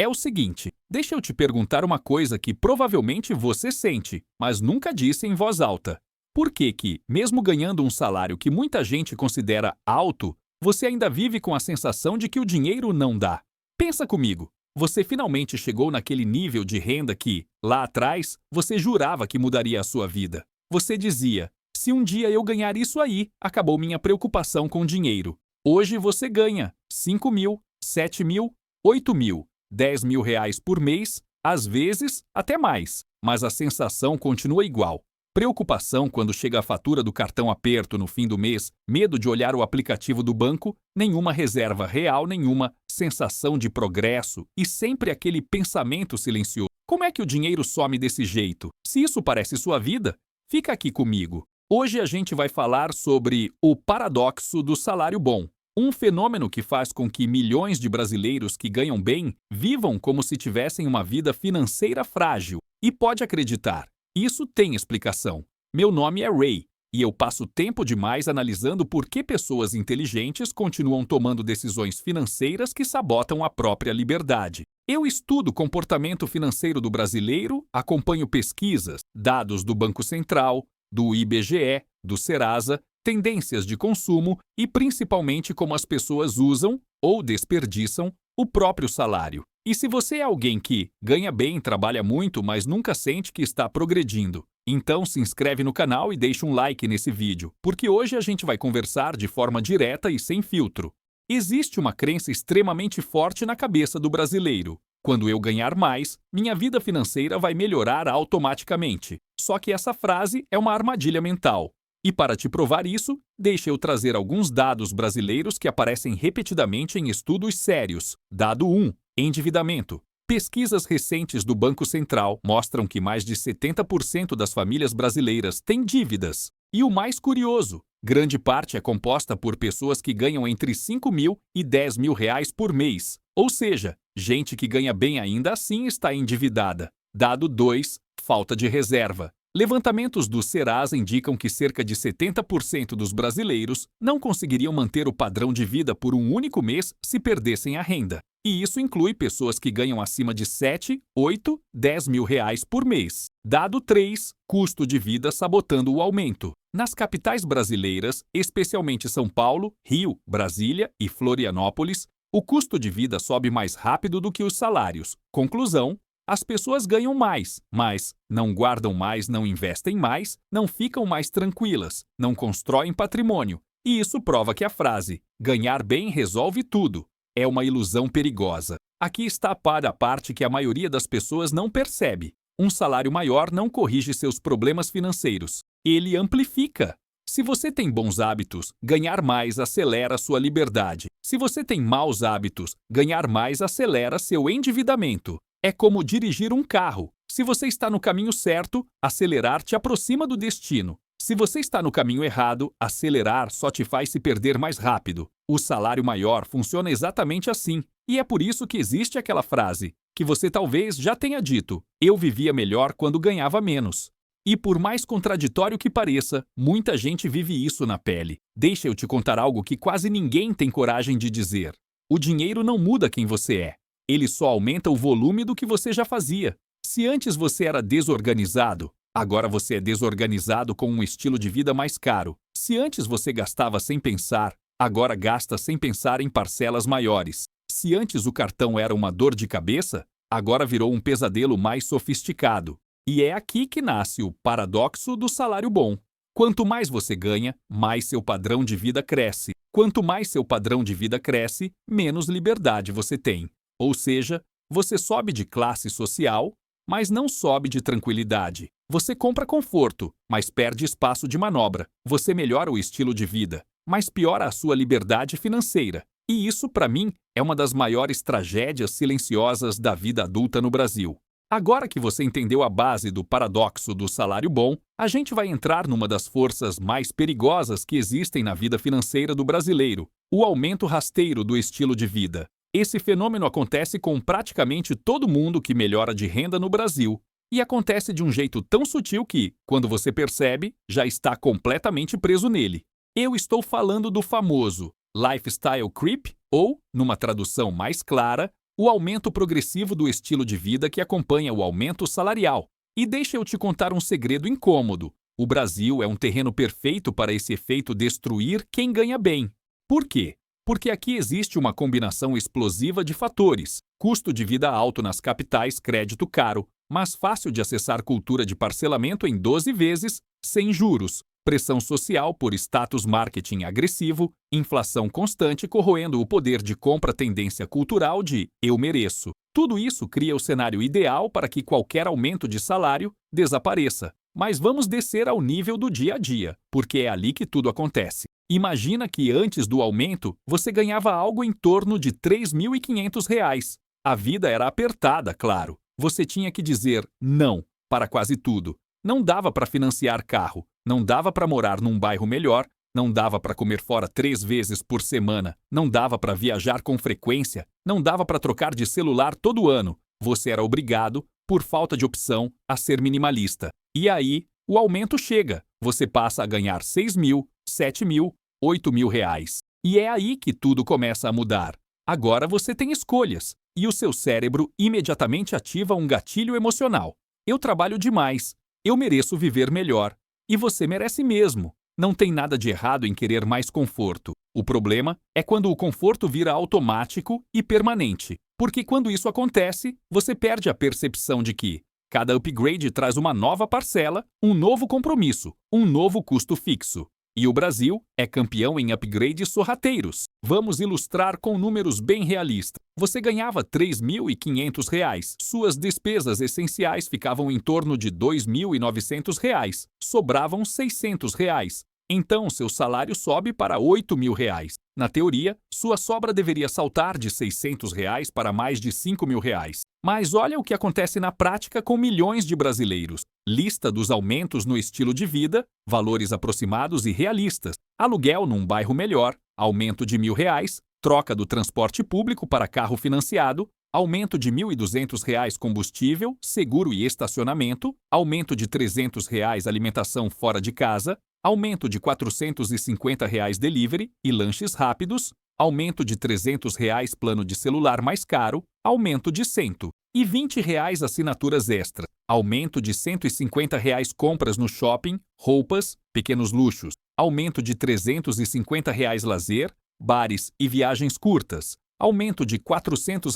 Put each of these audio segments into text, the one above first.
É o seguinte, deixa eu te perguntar uma coisa que provavelmente você sente, mas nunca disse em voz alta. Por que que, mesmo ganhando um salário que muita gente considera alto, você ainda vive com a sensação de que o dinheiro não dá? Pensa comigo. Você finalmente chegou naquele nível de renda que, lá atrás, você jurava que mudaria a sua vida. Você dizia, se um dia eu ganhar isso aí, acabou minha preocupação com dinheiro. Hoje você ganha 5 mil, 7 mil, 8 mil, 10 mil reais por mês, às vezes até mais, mas a sensação continua igual. Preocupação quando chega a fatura do cartão aperto no fim do mês, medo de olhar o aplicativo do banco, nenhuma reserva real nenhuma, sensação de progresso e sempre aquele pensamento silencioso. Como é que o dinheiro some desse jeito? Se isso parece sua vida, fica aqui comigo. Hoje a gente vai falar sobre o paradoxo do salário bom. Um fenômeno que faz com que milhões de brasileiros que ganham bem vivam como se tivessem uma vida financeira frágil. E pode acreditar, isso tem explicação. Meu nome é Ray e eu passo tempo demais analisando por que pessoas inteligentes continuam tomando decisões financeiras que sabotam a própria liberdade. Eu estudo o comportamento financeiro do brasileiro, acompanho pesquisas, dados do Banco Central, do IBGE, do Serasa, tendências de consumo e principalmente como as pessoas usam ou desperdiçam o próprio salário. E se você é alguém que ganha bem, trabalha muito, mas nunca sente que está progredindo, então se inscreve no canal e deixa um like nesse vídeo, porque hoje a gente vai conversar de forma direta e sem filtro. Existe uma crença extremamente forte na cabeça do brasileiro. Quando eu ganhar mais, minha vida financeira vai melhorar automaticamente. Só que essa frase é uma armadilha mental. E para te provar isso, deixa eu trazer alguns dados brasileiros que aparecem repetidamente em estudos sérios. Dado 1. Endividamento. Pesquisas recentes do Banco Central mostram que mais de 70% das famílias brasileiras têm dívidas. E o mais curioso, grande parte é composta por pessoas que ganham entre 5 mil e 10 mil reais por mês. Ou seja, gente que ganha bem ainda assim está endividada. Dado 2. Falta de reserva. Levantamentos do Serasa indicam que cerca de 70% dos brasileiros não conseguiriam manter o padrão de vida por um único mês se perdessem a renda. E isso inclui pessoas que ganham acima de 7, 8, 10 mil reais por mês. Dado 3. Custo de vida sabotando o aumento. Nas capitais brasileiras, especialmente São Paulo, Rio, Brasília e Florianópolis, o custo de vida sobe mais rápido do que os salários. Conclusão: as pessoas ganham mais, mas não guardam mais, não investem mais, não ficam mais tranquilas, não constroem patrimônio. E isso prova que a frase "ganhar bem resolve tudo" é uma ilusão perigosa. Aqui está a parte que a maioria das pessoas não percebe. Um salário maior não corrige seus problemas financeiros. Ele amplifica. Se você tem bons hábitos, ganhar mais acelera sua liberdade. Se você tem maus hábitos, ganhar mais acelera seu endividamento. É como dirigir um carro. Se você está no caminho certo, acelerar te aproxima do destino. Se você está no caminho errado, acelerar só te faz se perder mais rápido. O salário maior funciona exatamente assim. E é por isso que existe aquela frase, que você talvez já tenha dito: eu vivia melhor quando ganhava menos. E por mais contraditório que pareça, muita gente vive isso na pele. Deixa eu te contar algo que quase ninguém tem coragem de dizer. O dinheiro não muda quem você é. Ele só aumenta o volume do que você já fazia. Se antes você era desorganizado, agora você é desorganizado com um estilo de vida mais caro. Se antes você gastava sem pensar, agora gasta sem pensar em parcelas maiores. Se antes o cartão era uma dor de cabeça, agora virou um pesadelo mais sofisticado. E é aqui que nasce o paradoxo do salário bom. Quanto mais você ganha, mais seu padrão de vida cresce. Quanto mais seu padrão de vida cresce, menos liberdade você tem. Ou seja, você sobe de classe social, mas não sobe de tranquilidade. Você compra conforto, mas perde espaço de manobra. Você melhora o estilo de vida, mas piora a sua liberdade financeira. E isso, para mim, é uma das maiores tragédias silenciosas da vida adulta no Brasil. Agora que você entendeu a base do paradoxo do salário bom, a gente vai entrar numa das forças mais perigosas que existem na vida financeira do brasileiro: o aumento rasteiro do estilo de vida. Esse fenômeno acontece com praticamente todo mundo que melhora de renda no Brasil. E acontece de um jeito tão sutil que, quando você percebe, já está completamente preso nele. Eu estou falando do famoso lifestyle creep, ou, numa tradução mais clara, o aumento progressivo do estilo de vida que acompanha o aumento salarial. E deixa eu te contar um segredo incômodo. O Brasil é um terreno perfeito para esse efeito destruir quem ganha bem. Por quê? Porque aqui existe uma combinação explosiva de fatores: custo de vida alto nas capitais, crédito caro, mas fácil de acessar cultura de parcelamento em 12 vezes, sem juros, pressão social por status marketing agressivo, inflação constante corroendo o poder de compra, tendência cultural de "eu mereço". Tudo isso cria o cenário ideal para que qualquer aumento de salário desapareça. Mas vamos descer ao nível do dia a dia, porque é ali que tudo acontece. Imagina que antes do aumento, você ganhava algo em torno de R$ 3.500. A vida era apertada, claro. Você tinha que dizer não para quase tudo. Não dava para financiar carro, não dava para morar num bairro melhor, não dava para comer fora 3 vezes por semana, não dava para viajar com frequência, não dava para trocar de celular todo ano. Você era obrigado, por falta de opção, a ser minimalista. E aí, o aumento chega. Você passa a ganhar 6.000, 7.000, 8.000 reais. E é aí que tudo começa a mudar. Agora você tem escolhas. E o seu cérebro imediatamente ativa um gatilho emocional. Eu trabalho demais. Eu mereço viver melhor. E você merece mesmo. Não tem nada de errado em querer mais conforto. O problema é quando o conforto vira automático e permanente. Porque quando isso acontece, você perde a percepção de que cada upgrade traz uma nova parcela, um novo compromisso, um novo custo fixo. E o Brasil é campeão em upgrades sorrateiros. Vamos ilustrar com números bem realistas. Você ganhava R$ 3.500. Suas despesas essenciais ficavam em torno de R$ 2.900. Sobravam R$ 600. Então, seu salário sobe para R$ 8.000. Na teoria, sua sobra deveria saltar de R$ 600 para mais de R$ 5.000. Mas olha o que acontece na prática com milhões de brasileiros. Lista dos aumentos no estilo de vida, valores aproximados e realistas. Aluguel num bairro melhor, aumento de R$ 1.000, troca do transporte público para carro financiado, aumento de R$ 1.200 combustível, seguro e estacionamento, aumento de R$ 300 alimentação fora de casa, aumento de R$ 450 delivery e lanches rápidos, aumento de R$ 300 plano de celular mais caro, aumento de R$ 120 assinaturas extras, aumento de R$ 150 compras no shopping, roupas, pequenos luxos, aumento de R$ 350 lazer, bares e viagens curtas, aumento de R$ 400,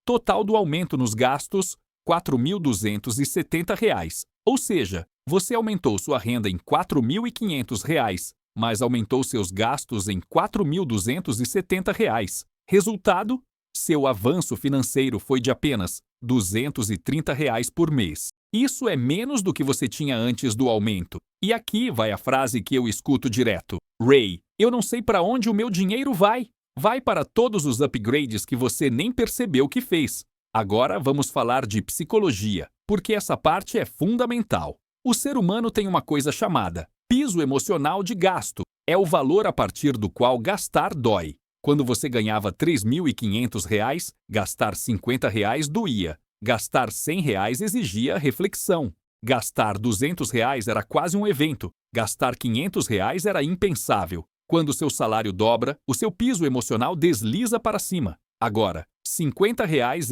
total do aumento nos gastos R$ 4.270. Ou seja, você aumentou sua renda em R$ 4.500, mas aumentou seus gastos em R$ 4.270. Resultado? Seu avanço financeiro foi de apenas R$ 230 por mês. Isso é menos do que você tinha antes do aumento. E aqui vai a frase que eu escuto direto. Ray, eu não sei para onde o meu dinheiro vai. Vai para todos os upgrades que você nem percebeu que fez. Agora vamos falar de psicologia, porque essa parte é fundamental. O ser humano tem uma coisa chamada piso emocional de gasto. É o valor a partir do qual gastar dói. Quando você ganhava R$ 3.500, gastar R$ 50 doía. Gastar R$ 100 exigia reflexão. Gastar R$ 200 era quase um evento. Gastar R$ 500 era impensável. Quando seu salário dobra, o seu piso emocional desliza para cima. Agora, R$ 50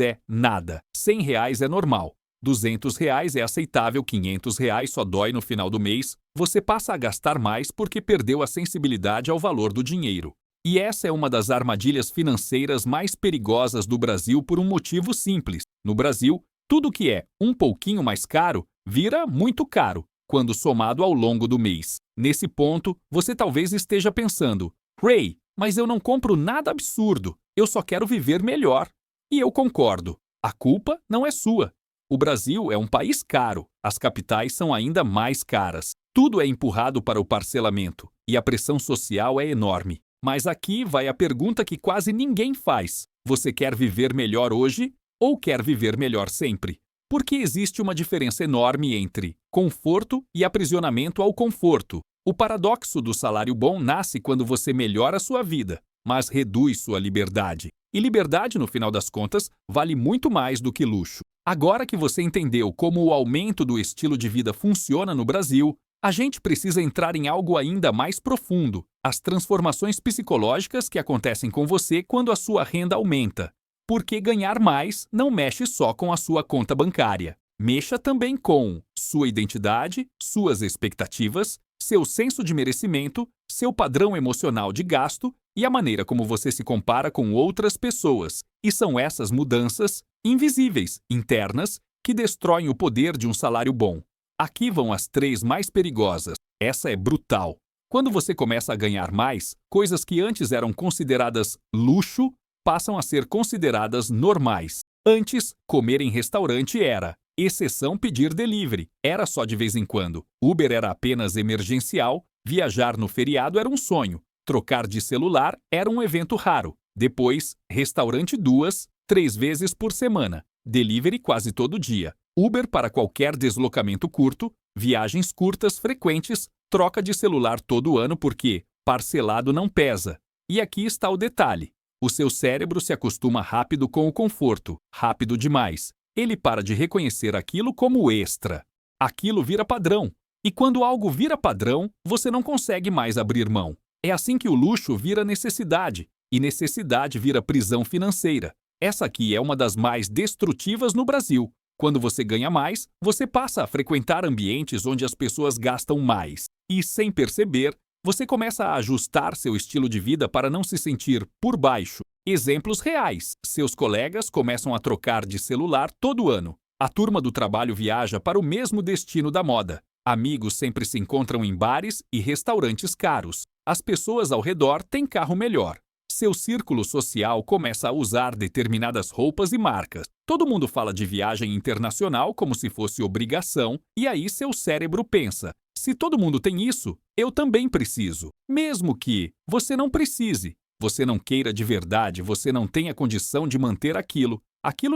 é nada, R$ 100 é normal. R$ 200 é aceitável, R$ 500 só dói no final do mês. Você passa a gastar mais porque perdeu a sensibilidade ao valor do dinheiro. E essa é uma das armadilhas financeiras mais perigosas do Brasil por um motivo simples. No Brasil, tudo que é um pouquinho mais caro vira muito caro, quando somado ao longo do mês. Nesse ponto, você talvez esteja pensando, Ray, mas eu não compro nada absurdo, eu só quero viver melhor. E eu concordo, a culpa não é sua. O Brasil é um país caro, as capitais são ainda mais caras. Tudo é empurrado para o parcelamento e a pressão social é enorme. Mas aqui vai a pergunta que quase ninguém faz. Você quer viver melhor hoje ou quer viver melhor sempre? Porque existe uma diferença enorme entre conforto e aprisionamento ao conforto. O paradoxo do salário bom nasce quando você melhora sua vida, mas reduz sua liberdade. E liberdade, no final das contas, vale muito mais do que luxo. Agora que você entendeu como o aumento do estilo de vida funciona no Brasil, a gente precisa entrar em algo ainda mais profundo: as transformações psicológicas que acontecem com você quando a sua renda aumenta. Porque ganhar mais não mexe só com a sua conta bancária. Mexa também com sua identidade, suas expectativas, seu senso de merecimento, seu padrão emocional de gasto e a maneira como você se compara com outras pessoas. E são essas mudanças, invisíveis, internas, que destroem o poder de um salário bom. Aqui vão as 3 mais perigosas. Essa é brutal. Quando você começa a ganhar mais, coisas que antes eram consideradas luxo passam a ser consideradas normais. Antes, comer em restaurante era exceção, pedir delivery. Era só de vez em quando. Uber era apenas emergencial. Viajar no feriado era um sonho. Trocar de celular era um evento raro. Depois, restaurante 2, 3 vezes por semana. Delivery quase todo dia. Uber para qualquer deslocamento curto. Viagens curtas frequentes. Troca de celular todo ano porque parcelado não pesa. E aqui está o detalhe. O seu cérebro se acostuma rápido com o conforto. Rápido demais. Ele para de reconhecer aquilo como extra. Aquilo vira padrão. E quando algo vira padrão, você não consegue mais abrir mão. É assim que o luxo vira necessidade. E necessidade vira prisão financeira. Essa aqui é uma das mais destrutivas no Brasil. Quando você ganha mais, você passa a frequentar ambientes onde as pessoas gastam mais. E, sem perceber, você começa a ajustar seu estilo de vida para não se sentir por baixo. Exemplos reais. Seus colegas começam a trocar de celular todo ano. A turma do trabalho viaja para o mesmo destino da moda. Amigos sempre se encontram em bares e restaurantes caros. As pessoas ao redor têm carro melhor. Seu círculo social começa a usar determinadas roupas e marcas. Todo mundo fala de viagem internacional como se fosse obrigação, e aí seu cérebro pensa: se todo mundo tem isso, eu também preciso. Mesmo que você não precise, você não queira de verdade, você não tenha condição de manter aquilo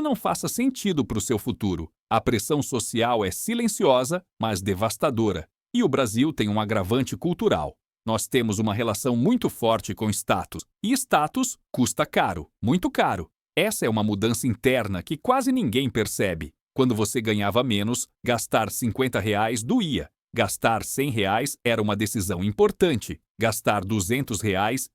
não faça sentido para o seu futuro. A pressão social é silenciosa, mas devastadora. E o Brasil tem um agravante cultural. Nós temos uma relação muito forte com status. E status custa caro, muito caro. Essa é uma mudança interna que quase ninguém percebe. Quando você ganhava menos, gastar R$ 50 doía. Gastar R$ 100 era uma decisão importante. Gastar R$ 200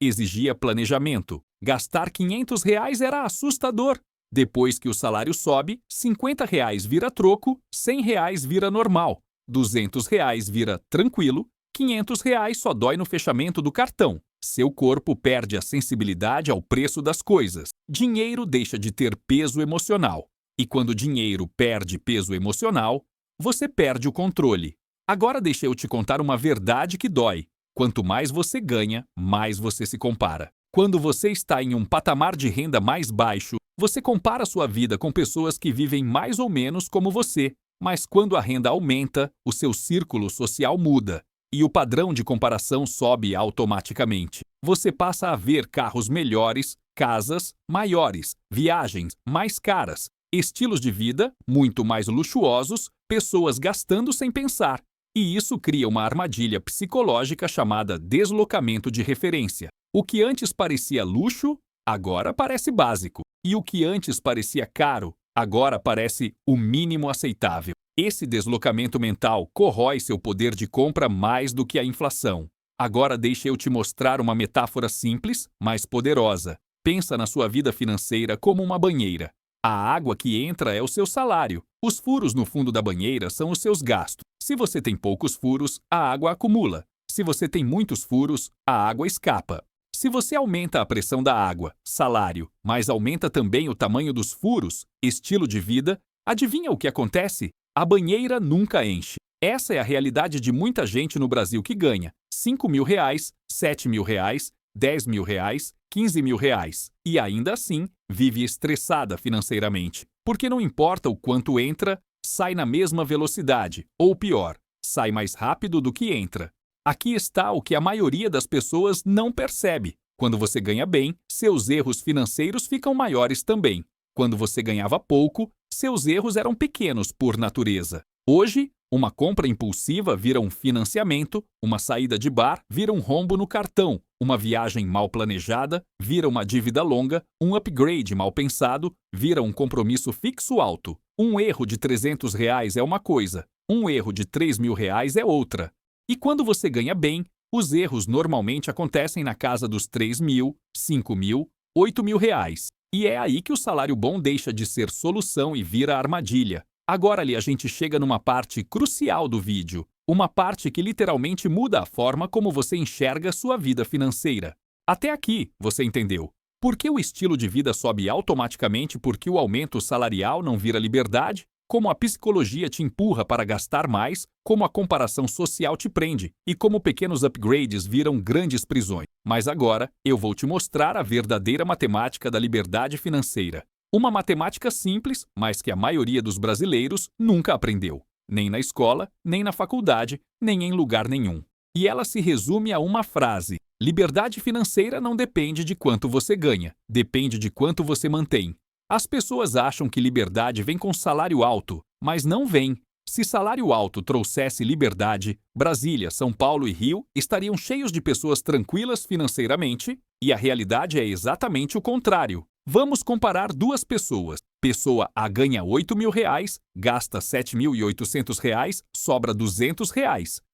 exigia planejamento. Gastar R$ 500 era assustador. Depois que o salário sobe, R$ 50 vira troco, R$ 100 vira normal, R$ 200 vira tranquilo, R$ 500 só dói no fechamento do cartão. Seu corpo perde a sensibilidade ao preço das coisas. Dinheiro deixa de ter peso emocional. E quando o dinheiro perde peso emocional, você perde o controle. Agora deixa eu te contar uma verdade que dói. Quanto mais você ganha, mais você se compara. Quando você está em um patamar de renda mais baixo, você compara sua vida com pessoas que vivem mais ou menos como você. Mas quando a renda aumenta, o seu círculo social muda. E o padrão de comparação sobe automaticamente. Você passa a ver carros melhores, casas maiores, viagens mais caras, estilos de vida muito mais luxuosos, pessoas gastando sem pensar. E isso cria uma armadilha psicológica chamada deslocamento de referência. O que antes parecia luxo, agora parece básico. E o que antes parecia caro, agora parece o mínimo aceitável. Esse deslocamento mental corrói seu poder de compra mais do que a inflação. Agora deixa eu te mostrar uma metáfora simples, mas poderosa. Pensa na sua vida financeira como uma banheira. A água que entra é o seu salário. Os furos no fundo da banheira são os seus gastos. Se você tem poucos furos, a água acumula. Se você tem muitos furos, a água escapa. Se você aumenta a pressão da água, salário, mas aumenta também o tamanho dos furos, estilo de vida, adivinha o que acontece? A banheira nunca enche. Essa é a realidade de muita gente no Brasil que ganha R$ 5.000, R$ 7.000, R$ 10.000, R$ 15.000 e ainda assim vive estressada financeiramente, porque não importa o quanto entra, sai na mesma velocidade, ou pior, sai mais rápido do que entra. Aqui está o que a maioria das pessoas não percebe. Quando você ganha bem, seus erros financeiros ficam maiores também. Quando você ganhava pouco, seus erros eram pequenos por natureza. Hoje, uma compra impulsiva vira um financiamento, uma saída de bar vira um rombo no cartão, uma viagem mal planejada vira uma dívida longa, um upgrade mal pensado vira um compromisso fixo alto. Um erro de R$ 300 é uma coisa, um erro de R$ 3.000 é outra. E quando você ganha bem, os erros normalmente acontecem na casa dos R$ 3.000, R$ 5.000, R$ 8.000. E é aí que o salário bom deixa de ser solução e vira armadilha. Agora ali a gente chega numa parte crucial do vídeo, uma parte que literalmente muda a forma como você enxerga sua vida financeira. Até aqui, você entendeu? Por que o estilo de vida sobe automaticamente porque o aumento salarial não vira liberdade? Como a psicologia te empurra para gastar mais, como a comparação social te prende e como pequenos upgrades viram grandes prisões. Mas agora eu vou te mostrar a verdadeira matemática da liberdade financeira. Uma matemática simples, mas que a maioria dos brasileiros nunca aprendeu. Nem na escola, nem na faculdade, nem em lugar nenhum. E ela se resume a uma frase: liberdade financeira não depende de quanto você ganha, depende de quanto você mantém. As pessoas acham que liberdade vem com salário alto, mas não vem. Se salário alto trouxesse liberdade, Brasília, São Paulo e Rio estariam cheios de pessoas tranquilas financeiramente, e a realidade é exatamente o contrário. Vamos comparar duas pessoas. Pessoa A ganha R$ 8.000, gasta R$ 7.800, sobra R$ 200.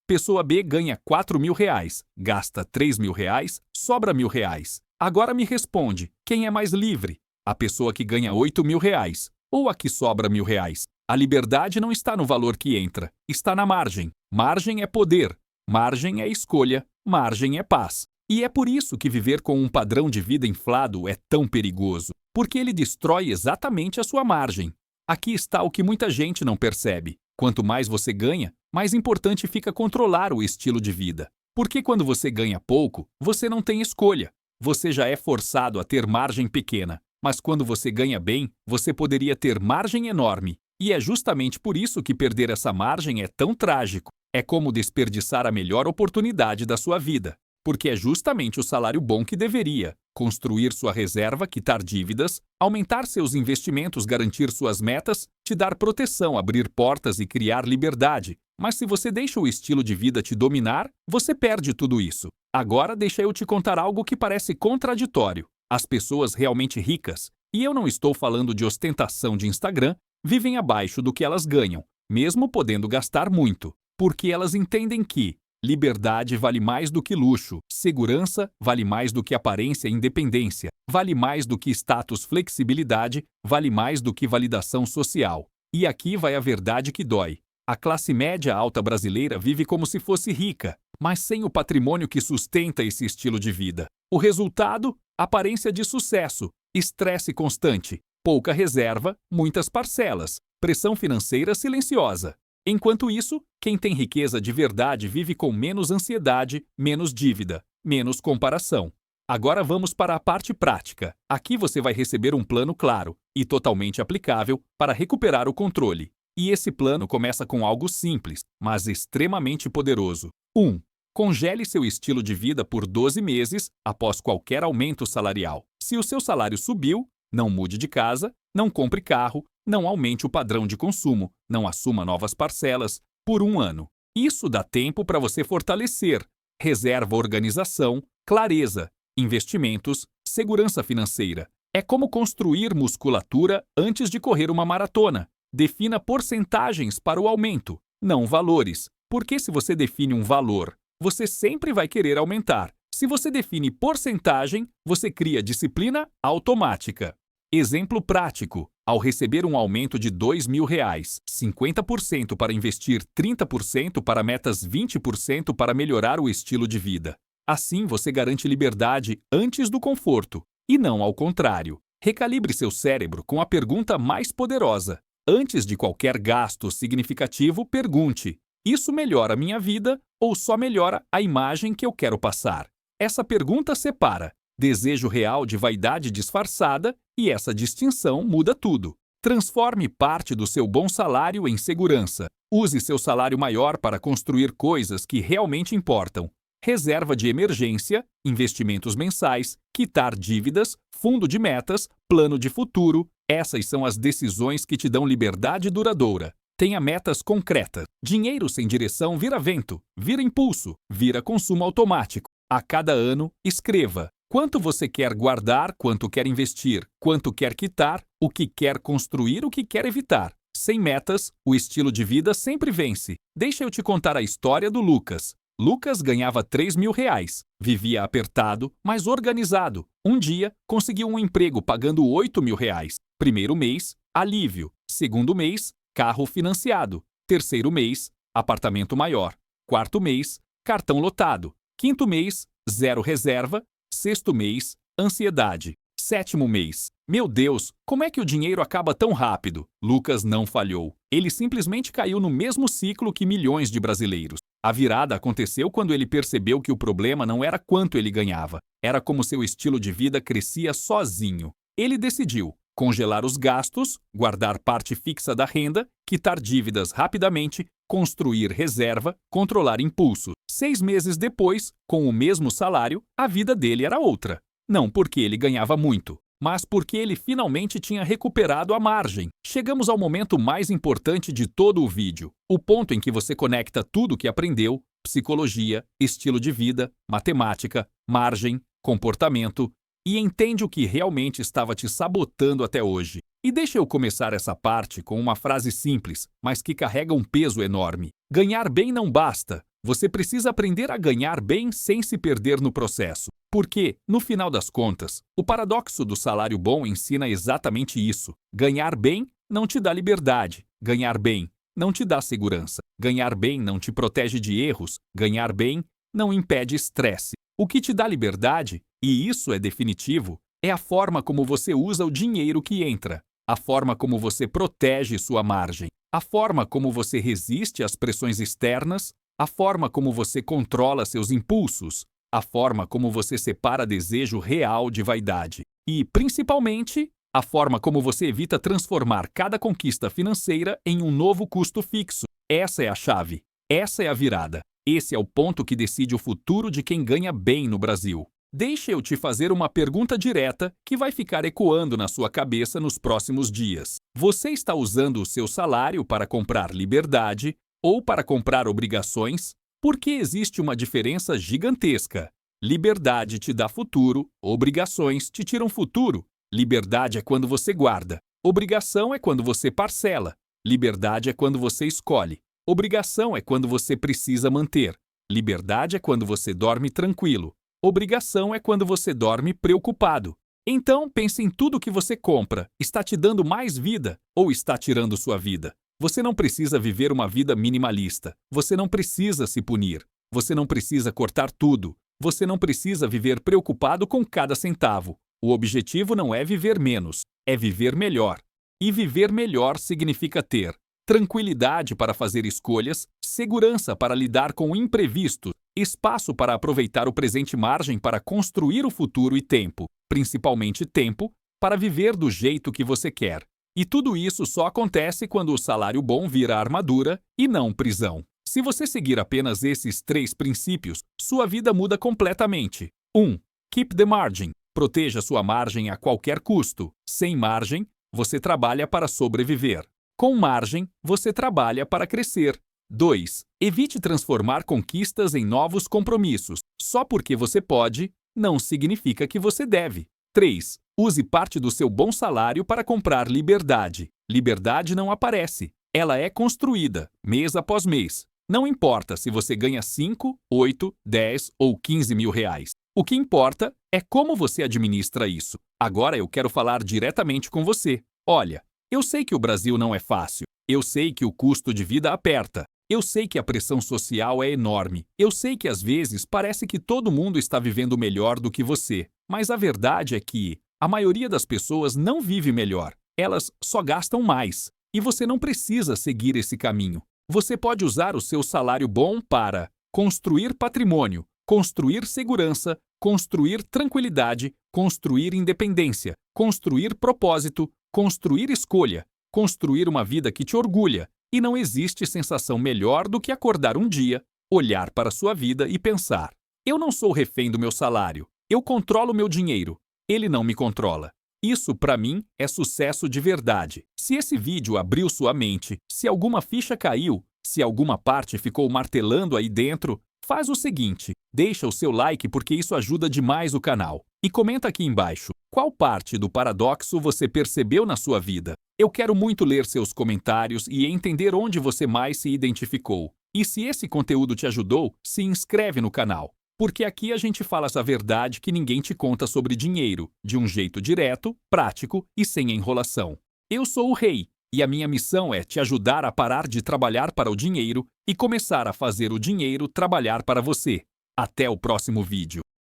Pessoa B ganha R$ 4.000, gasta R$ 3.000, sobra R$ 1.000. Agora me responde, quem é mais livre? A pessoa que ganha R$ 8.000 ou a que sobra R$ 1.000? A liberdade não está no valor que entra, está na margem. Margem é poder, margem é escolha, margem é paz. E é por isso que viver com um padrão de vida inflado é tão perigoso, porque ele destrói exatamente a sua margem. Aqui está o que muita gente não percebe. Quanto mais você ganha, mais importante fica controlar o estilo de vida. Porque quando você ganha pouco, você não tem escolha. Você já é forçado a ter margem pequena. Mas quando você ganha bem, você poderia ter margem enorme. E é justamente por isso que perder essa margem é tão trágico. É como desperdiçar a melhor oportunidade da sua vida. Porque é justamente o salário bom que deveria construir sua reserva, quitar dívidas, aumentar seus investimentos, garantir suas metas, te dar proteção, abrir portas e criar liberdade. Mas se você deixa o estilo de vida te dominar, você perde tudo isso. Agora deixa eu te contar algo que parece contraditório. As pessoas realmente ricas, e eu não estou falando de ostentação de Instagram, vivem abaixo do que elas ganham, mesmo podendo gastar muito, porque elas entendem que liberdade vale mais do que luxo, segurança vale mais do que aparência e independência, vale mais do que status, flexibilidade, vale mais do que validação social. E aqui vai a verdade que dói. A classe média alta brasileira vive como se fosse rica, mas sem o patrimônio que sustenta esse estilo de vida. O resultado? Aparência de sucesso, estresse constante, pouca reserva, muitas parcelas, pressão financeira silenciosa. Enquanto isso, quem tem riqueza de verdade vive com menos ansiedade, menos dívida, menos comparação. Agora vamos para a parte prática. Aqui você vai receber um plano claro e totalmente aplicável para recuperar o controle. E esse plano começa com algo simples, mas extremamente poderoso. 1. Congele seu estilo de vida por 12 meses após qualquer aumento salarial. Se o seu salário subiu, não mude de casa, não compre carro, não aumente o padrão de consumo, não assuma novas parcelas por 1 ano. Isso dá tempo para você fortalecer. Reserva, organização, clareza, investimentos, segurança financeira. É como construir musculatura antes de correr uma maratona. Defina porcentagens para o aumento, não valores. Porque se você define um valor, você sempre vai querer aumentar. Se você define porcentagem, você cria disciplina automática. Exemplo prático. Ao receber um aumento de R$ 2.000, 50% para investir, 30% para metas, 20% para melhorar o estilo de vida. Assim você garante liberdade antes do conforto, e não ao contrário. Recalibre seu cérebro com a pergunta mais poderosa. Antes de qualquer gasto significativo, pergunte: isso melhora minha vida ou só melhora a imagem que eu quero passar? Essa pergunta separa desejo real de vaidade disfarçada, e essa distinção muda tudo. Transforme parte do seu bom salário em segurança. Use seu salário maior para construir coisas que realmente importam. Reserva de emergência, investimentos mensais, quitar dívidas, fundo de metas, plano de futuro. Essas são as decisões que te dão liberdade duradoura. Tenha metas concretas. Dinheiro sem direção vira vento, vira impulso, vira consumo automático. A cada ano, escreva quanto você quer guardar, quanto quer investir, quanto quer quitar, o que quer construir, o que quer evitar. Sem metas, o estilo de vida sempre vence. Deixa eu te contar a história do Lucas. Lucas ganhava R$ 3.000, vivia apertado, mas organizado. Um dia, conseguiu um emprego pagando R$ 8.000. Primeiro mês, alívio. Segundo mês, carro financiado. Terceiro mês, apartamento maior. Quarto mês, cartão lotado. Quinto mês, zero reserva. Sexto mês, ansiedade. Sétimo mês. Meu Deus, como é que o dinheiro acaba tão rápido? Lucas não falhou. Ele simplesmente caiu no mesmo ciclo que milhões de brasileiros. A virada aconteceu quando ele percebeu que o problema não era quanto ele ganhava, era como seu estilo de vida crescia sozinho. Ele decidiu congelar os gastos, guardar parte fixa da renda, quitar dívidas rapidamente, construir reserva, controlar impulsos. 6 meses depois, com o mesmo salário, a vida dele era outra. Não porque ele ganhava muito, mas porque ele finalmente tinha recuperado a margem. Chegamos ao momento mais importante de todo o vídeo, o ponto em que você conecta tudo o que aprendeu, psicologia, estilo de vida, matemática, margem, comportamento, e entende o que realmente estava te sabotando até hoje. E deixa eu começar essa parte com uma frase simples, mas que carrega um peso enorme. Ganhar bem não basta. Você precisa aprender a ganhar bem sem se perder no processo. Porque, no final das contas, o paradoxo do salário bom ensina exatamente isso. Ganhar bem não te dá liberdade. Ganhar bem não te dá segurança. Ganhar bem não te protege de erros. Ganhar bem não impede estresse. O que te dá liberdade, e isso é definitivo, é a forma como você usa o dinheiro que entra, a forma como você protege sua margem, a forma como você resiste às pressões externas, a forma como você controla seus impulsos, a forma como você separa desejo real de vaidade e, principalmente, a forma como você evita transformar cada conquista financeira em um novo custo fixo. Essa é a chave. Essa é a virada. Esse é o ponto que decide o futuro de quem ganha bem no Brasil. Deixa eu te fazer uma pergunta direta que vai ficar ecoando na sua cabeça nos próximos dias. Você está usando o seu salário para comprar liberdade ou para comprar obrigações? Porque existe uma diferença gigantesca. Liberdade te dá futuro, obrigações te tiram futuro. Liberdade é quando você guarda. Obrigação é quando você parcela. Liberdade é quando você escolhe. Obrigação é quando você precisa manter. Liberdade é quando você dorme tranquilo. Obrigação é quando você dorme preocupado. Então, pense em tudo que você compra. Está te dando mais vida ou está tirando sua vida? Você não precisa viver uma vida minimalista. Você não precisa se punir. Você não precisa cortar tudo. Você não precisa viver preocupado com cada centavo. O objetivo não é viver menos, é viver melhor. E viver melhor significa ter tranquilidade para fazer escolhas, segurança para lidar com o imprevisto, espaço para aproveitar o presente, margem para construir o futuro e tempo, principalmente tempo, para viver do jeito que você quer. E tudo isso só acontece quando o salário bom vira armadura e não prisão. Se você seguir apenas esses 3 princípios, sua vida muda completamente. 1. Keep the margin. Proteja sua margem a qualquer custo. Sem margem, você trabalha para sobreviver. Com margem, você trabalha para crescer. 2. Evite transformar conquistas em novos compromissos. Só porque você pode, não significa que você deve. 3. Use parte do seu bom salário para comprar liberdade. Liberdade não aparece. Ela é construída, mês após mês. Não importa se você ganha 5, 8, 10 ou 15 mil reais. O que importa é como você administra isso. Agora eu quero falar diretamente com você. Olha, eu sei que o Brasil não é fácil. Eu sei que o custo de vida aperta. Eu sei que a pressão social é enorme. Eu sei que às vezes parece que todo mundo está vivendo melhor do que você. Mas a verdade é que a maioria das pessoas não vive melhor. Elas só gastam mais. E você não precisa seguir esse caminho. Você pode usar o seu salário bom para construir patrimônio, construir segurança, construir tranquilidade, construir independência, construir propósito, construir escolha, construir uma vida que te orgulha. E não existe sensação melhor do que acordar um dia, olhar para sua vida e pensar: eu não sou refém do meu salário, eu controlo meu dinheiro, ele não me controla. Isso, para mim, é sucesso de verdade. Se esse vídeo abriu sua mente, se alguma ficha caiu, se alguma parte ficou martelando aí dentro, faz o seguinte, deixa o seu like porque isso ajuda demais o canal. E comenta aqui embaixo, qual parte do paradoxo você percebeu na sua vida? Eu quero muito ler seus comentários e entender onde você mais se identificou. E se esse conteúdo te ajudou, se inscreve no canal, porque aqui a gente fala essa verdade que ninguém te conta sobre dinheiro, de um jeito direto, prático e sem enrolação. Eu sou o Rei, e a minha missão é te ajudar a parar de trabalhar para o dinheiro e começar a fazer o dinheiro trabalhar para você. Até o próximo vídeo.